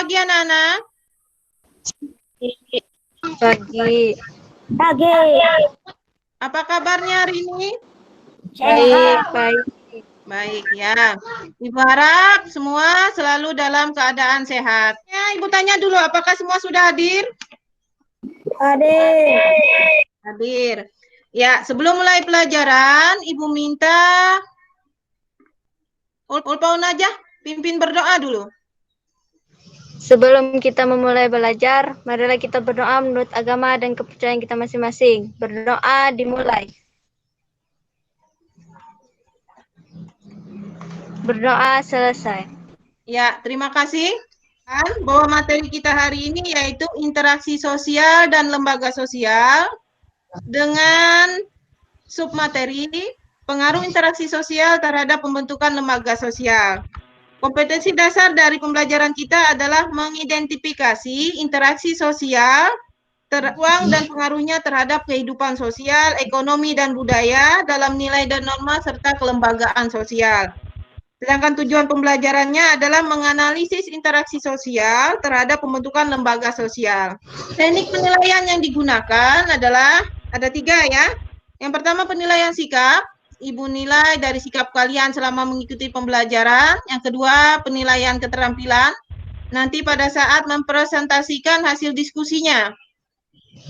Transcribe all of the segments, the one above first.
pagi anak-anak. Pagi. Apa kabarnya hari ini? Baik, baik. Baik ya. Ibu harap semua selalu dalam keadaan sehat. Ya, Ibu tanya dulu, apakah semua sudah hadir? Hadir. Ya, sebelum mulai pelajaran, Ibu minta Ulpaun aja pimpin berdoa dulu. Sebelum kita memulai belajar, marilah kita berdoa menurut agama dan kepercayaan kita masing-masing. Berdoa dimulai. Berdoa selesai. Ya, terima kasih. Bahwa materi kita hari ini yaitu interaksi sosial dan lembaga sosial dengan submateri pengaruh interaksi sosial terhadap pembentukan lembaga sosial. Kompetensi dasar dari pembelajaran kita adalah mengidentifikasi interaksi sosial, ruang dan pengaruhnya terhadap kehidupan sosial, ekonomi, dan budaya dalam nilai dan norma serta kelembagaan sosial. Sedangkan tujuan pembelajarannya adalah menganalisis interaksi sosial terhadap pembentukan lembaga sosial. Teknik penilaian yang digunakan adalah ada 3 ya. Yang pertama penilaian sikap. Ibu nilai dari sikap kalian selama mengikuti pembelajaran. Yang kedua penilaian keterampilan. Nanti pada saat mempresentasikan hasil diskusinya.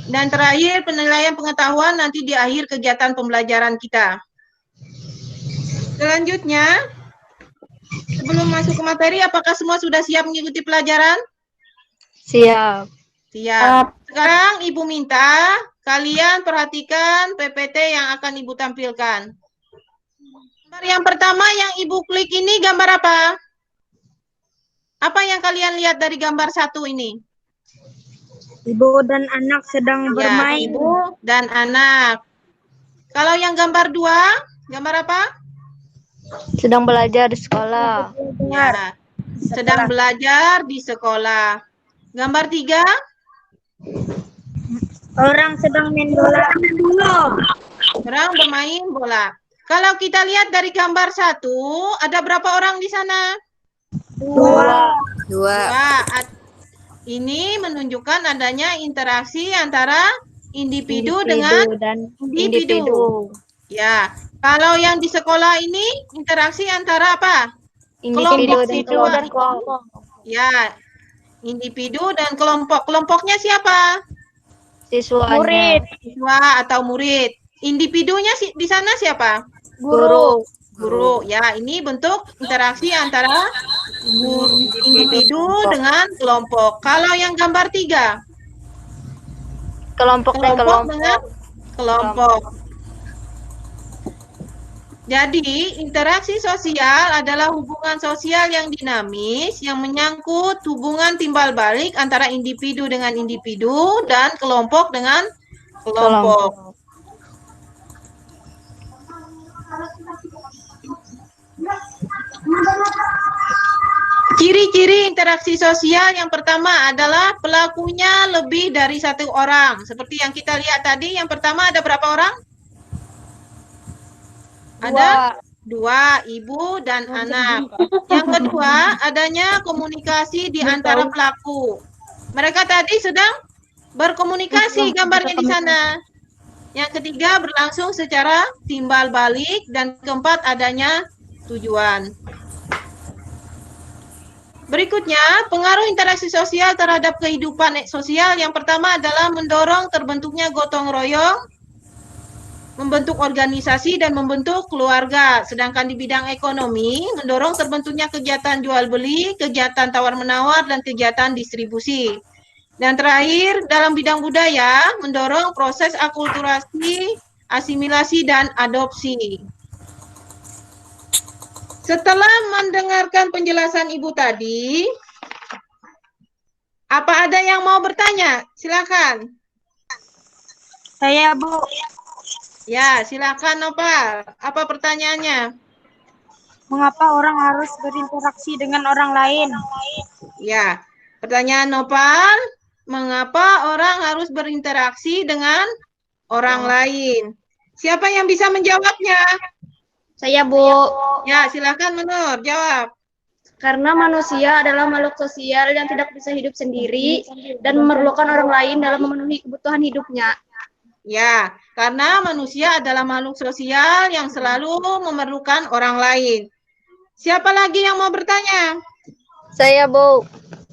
Dan terakhir penilaian pengetahuan nanti di akhir kegiatan pembelajaran kita. Selanjutnya, sebelum masuk ke materi, apakah semua sudah siap mengikuti pelajaran? Siap. Siap. Sekarang Ibu minta kalian perhatikan PPT yang akan Ibu tampilkan. Gambar yang pertama yang Ibu klik ini gambar apa? Apa yang kalian lihat dari gambar 1 ini? Ibu dan anak sedang Ya, ibu dan anak. Kalau yang gambar 2, gambar apa? Sedang belajar di sekolah. Ya, sedang belajar di sekolah. Gambar 3? Orang sedang main bola. Orang bermain bola. Kalau kita lihat dari gambar 1, ada berapa orang di sana? 2. Ini menunjukkan adanya interaksi antara individu dengan individu. Ya, kalau yang di sekolah ini interaksi antara apa? Individu Kelompok siswa dan kelompok. Ya, individu dan kelompok. Kelompoknya siapa? Siswanya. Siswa atau murid. Individunya di sana siapa? Guru. Guru. Ya, ini bentuk interaksi antara individu dengan kelompok. Kalau yang gambar 3, Kelompok dan kelompok. dengan kelompok. Jadi, interaksi sosial adalah hubungan sosial yang dinamis yang menyangkut hubungan timbal balik antara individu dengan individu dan kelompok dengan kelompok. Ciri-ciri interaksi sosial yang pertama adalah pelakunya lebih dari 1 orang. Seperti yang kita lihat tadi, yang pertama ada berapa orang? Ada 2, ibu dan anak. Yang kedua, adanya komunikasi di antara pelaku. Mereka tadi sedang berkomunikasi gambarnya di sana. Yang ketiga, berlangsung secara timbal balik. Dan keempat, adanya tujuan. Berikutnya, pengaruh interaksi sosial terhadap kehidupan sosial. Yang pertama adalah mendorong terbentuknya gotong royong, membentuk organisasi dan membentuk keluarga. Sedangkan di bidang ekonomi, mendorong terbentuknya kegiatan jual beli, kegiatan tawar-menawar, dan kegiatan distribusi. Dan terakhir, dalam bidang budaya, mendorong proses akulturasi, asimilasi, dan adopsi. Setelah mendengarkan penjelasan Ibu tadi, apa ada yang mau bertanya? Silakan. Saya, Bu. Ya, silakan Nopal. Apa pertanyaannya? Mengapa orang harus berinteraksi dengan orang lain? Ya, pertanyaan Nopal, mengapa orang harus berinteraksi dengan orang lain? Siapa yang bisa menjawabnya? Saya, Bu. Ya, silakan Menur, jawab. Karena manusia adalah makhluk sosial yang tidak bisa hidup sendiri dan memerlukan orang lain dalam memenuhi kebutuhan hidupnya. Ya, karena manusia adalah makhluk sosial yang selalu memerlukan orang lain. Siapa lagi yang mau bertanya? Saya, Bu.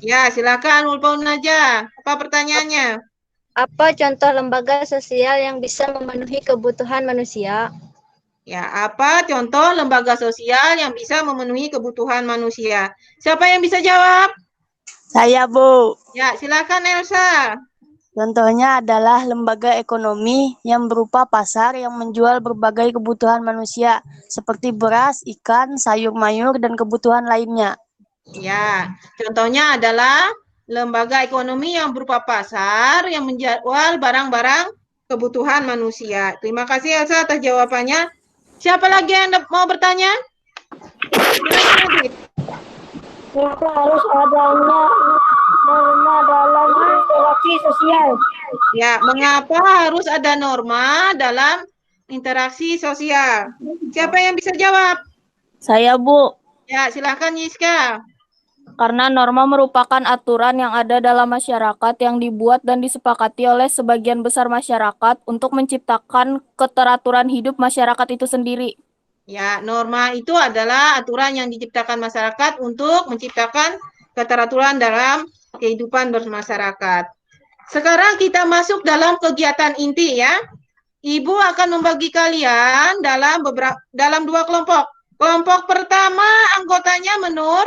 Ya, silakan Ulpaun aja. Apa pertanyaannya? Apa contoh lembaga sosial yang bisa memenuhi kebutuhan manusia? Ya, apa contoh lembaga sosial yang bisa memenuhi kebutuhan manusia? Siapa yang bisa jawab? Saya, Bu. Ya, silakan Elsa. Contohnya adalah lembaga ekonomi yang berupa pasar yang menjual berbagai kebutuhan manusia, seperti beras, ikan, sayur mayur, dan kebutuhan lainnya. Ya, contohnya adalah lembaga ekonomi yang berupa pasar yang menjual barang-barang kebutuhan manusia. Terima kasih Elsa atas jawabannya. Siapa lagi yang mau bertanya? Kenapa harus adanya norma dalam interaksi sosial? Ya, mengapa harus ada norma dalam interaksi sosial? Siapa yang bisa jawab? Saya, Bu. Ya, silakan Yiska. Karena norma merupakan aturan yang ada dalam masyarakat yang dibuat dan disepakati oleh sebagian besar masyarakat untuk menciptakan keteraturan hidup masyarakat itu sendiri. Ya, norma itu adalah aturan yang diciptakan masyarakat untuk menciptakan keteraturan dalam kehidupan bermasyarakat. Sekarang kita masuk dalam kegiatan inti ya. Ibu akan membagi kalian dalam dua kelompok. Kelompok pertama anggotanya Menur,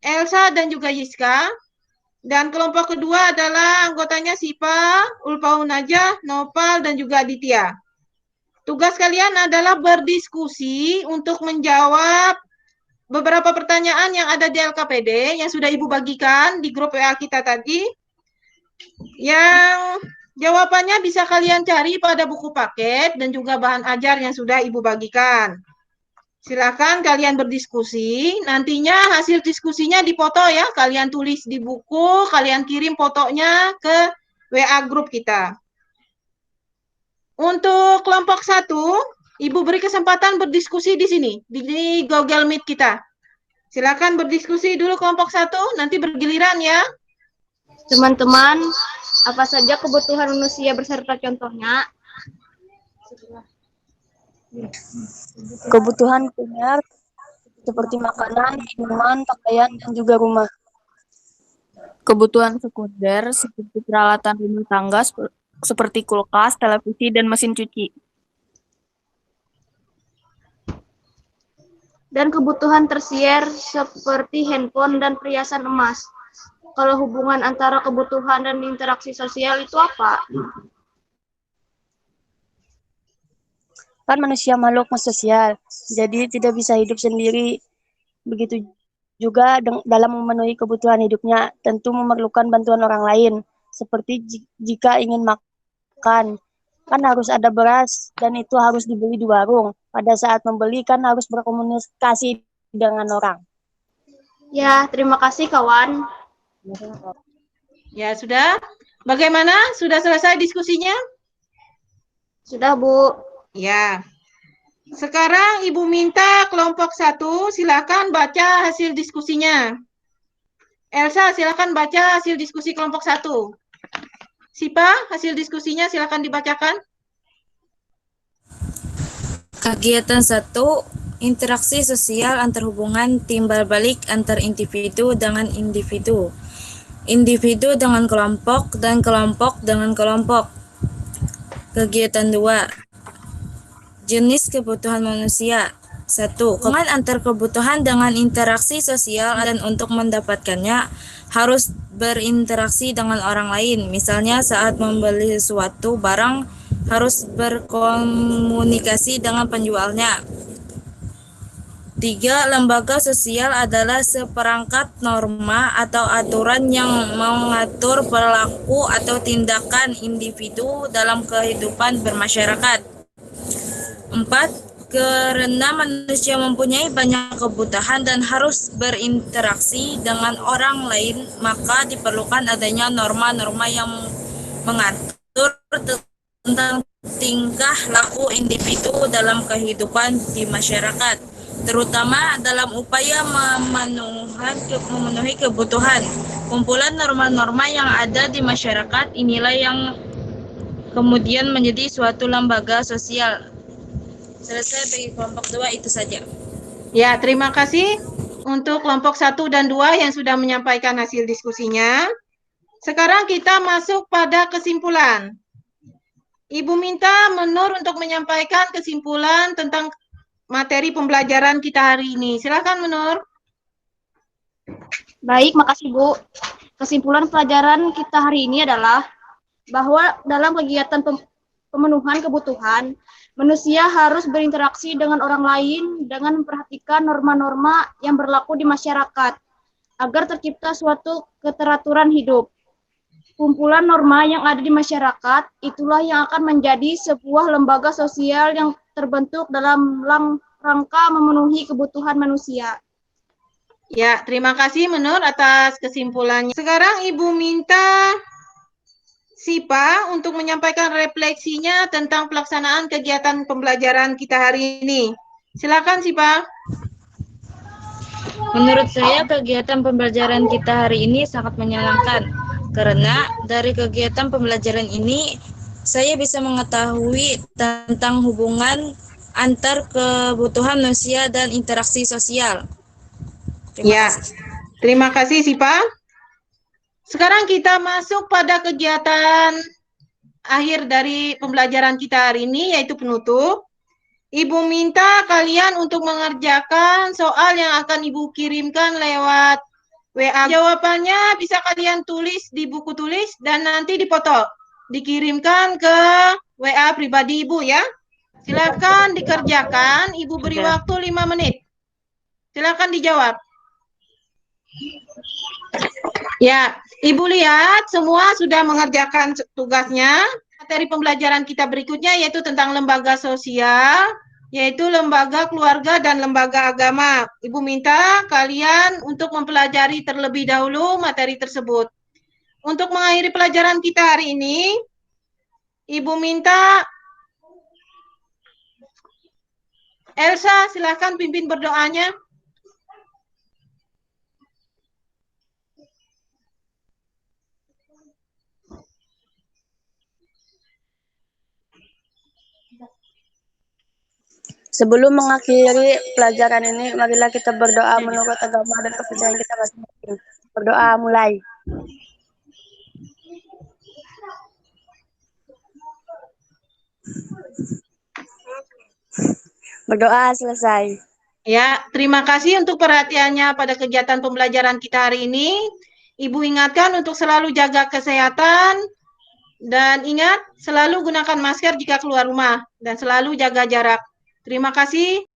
Elsa dan juga Yiska. Dan kelompok kedua adalah anggotanya Sipa, Ulpaun Najah, Nopal dan juga Aditya. Tugas kalian adalah berdiskusi untuk menjawab beberapa pertanyaan yang ada di LKPD yang sudah Ibu bagikan di grup WA kita tadi. Yang jawabannya bisa kalian cari pada buku paket dan juga bahan ajar yang sudah Ibu bagikan. Silakan kalian berdiskusi. Nantinya hasil diskusinya dipoto ya. Kalian tulis di buku, kalian kirim fotonya ke WA grup kita. Untuk kelompok 1, Ibu beri kesempatan berdiskusi di sini, di Google Meet kita. Silakan berdiskusi dulu kelompok 1, nanti bergiliran ya. Teman-teman, apa saja kebutuhan manusia beserta contohnya? Kebutuhan primer seperti makanan, minuman, pakaian, dan juga rumah. Kebutuhan sekunder seperti peralatan rumah tangga seperti kulkas, televisi, dan mesin cuci. Dan kebutuhan tersier seperti handphone dan perhiasan emas. Kalau hubungan antara kebutuhan dan interaksi sosial itu apa? Kan manusia makhluk sosial, jadi tidak bisa hidup sendiri. Begitu juga dalam memenuhi kebutuhan hidupnya, tentu memerlukan bantuan orang lain. Seperti jika ingin makan, kan harus ada beras dan itu harus dibeli di warung. Pada saat membeli kan harus berkomunikasi dengan orang. Ya, terima kasih kawan. Ya, sudah. Bagaimana? Sudah selesai diskusinya? Sudah, Bu. Ya. Sekarang Ibu minta kelompok 1 silakan baca hasil diskusinya. Elsa, silakan baca hasil diskusi kelompok 1. Sipa, hasil diskusinya silakan dibacakan. Kegiatan 1, interaksi sosial antar hubungan timbal balik antar individu dengan individu. Individu dengan kelompok dan kelompok dengan kelompok. Kegiatan 2, jenis kebutuhan manusia. 1. Hubungan antar kebutuhan dengan interaksi sosial dan untuk mendapatkannya harus berinteraksi dengan orang lain. Misalnya saat membeli sesuatu barang harus berkomunikasi dengan penjualnya. 3. Lembaga sosial adalah seperangkat norma atau aturan yang mengatur perilaku atau tindakan individu dalam kehidupan bermasyarakat. 4. Karena manusia mempunyai banyak kebutuhan dan harus berinteraksi dengan orang lain, maka diperlukan adanya norma-norma yang mengatur tentang tingkah laku individu dalam kehidupan di masyarakat. terutama dalam upaya memenuhi kebutuhan. Kumpulan norma-norma yang ada di masyarakat inilah yang kemudian menjadi suatu lembaga sosial. Selesai bagi kelompok 2, itu saja. Ya, terima kasih untuk kelompok 1 dan 2 yang sudah menyampaikan hasil diskusinya. Sekarang kita masuk pada kesimpulan. Ibu minta Menur untuk menyampaikan kesimpulan tentang materi pembelajaran kita hari ini. Silakan Menur. Baik, makasih Bu. Kesimpulan pelajaran kita hari ini adalah bahwa dalam kegiatan pemenuhan kebutuhan, manusia harus berinteraksi dengan orang lain dengan memperhatikan norma-norma yang berlaku di masyarakat agar tercipta suatu keteraturan hidup. Kumpulan norma yang ada di masyarakat itulah yang akan menjadi sebuah lembaga sosial yang terbentuk dalam rangka memenuhi kebutuhan manusia. Ya, terima kasih Menur atas kesimpulannya. Sekarang Ibu minta Sipa untuk menyampaikan refleksinya tentang pelaksanaan kegiatan pembelajaran kita hari ini. Silakan Sipa. Menurut saya kegiatan pembelajaran kita hari ini sangat menyenangkan karena dari kegiatan pembelajaran ini saya bisa mengetahui tentang hubungan antar kebutuhan manusia dan interaksi sosial. Terima kasih Sipa. Sekarang kita masuk pada kegiatan akhir dari pembelajaran kita hari ini, yaitu penutup. Ibu minta kalian untuk mengerjakan soal yang akan Ibu kirimkan lewat WA. Jawabannya bisa kalian tulis di buku tulis dan nanti dipoto. Dikirimkan ke WA pribadi Ibu ya. Silakan dikerjakan, Ibu beri waktu 5 menit. Silakan dijawab. Ya, Ibu lihat semua sudah mengerjakan tugasnya. Materi pembelajaran kita berikutnya yaitu tentang lembaga sosial, yaitu lembaga keluarga dan lembaga agama. Ibu minta kalian untuk mempelajari terlebih dahulu materi tersebut. Untuk mengakhiri pelajaran kita hari ini, Ibu minta Elsa silahkan pimpin berdoanya. Sebelum mengakhiri pelajaran ini, marilah kita berdoa menurut agama dan kepercayaan kita masing-masing. Berdoa mulai. Berdoa selesai. Ya, terima kasih untuk perhatiannya pada kegiatan pembelajaran kita hari ini. Ibu ingatkan untuk selalu jaga kesehatan dan ingat selalu gunakan masker jika keluar rumah dan selalu jaga jarak. Terima kasih.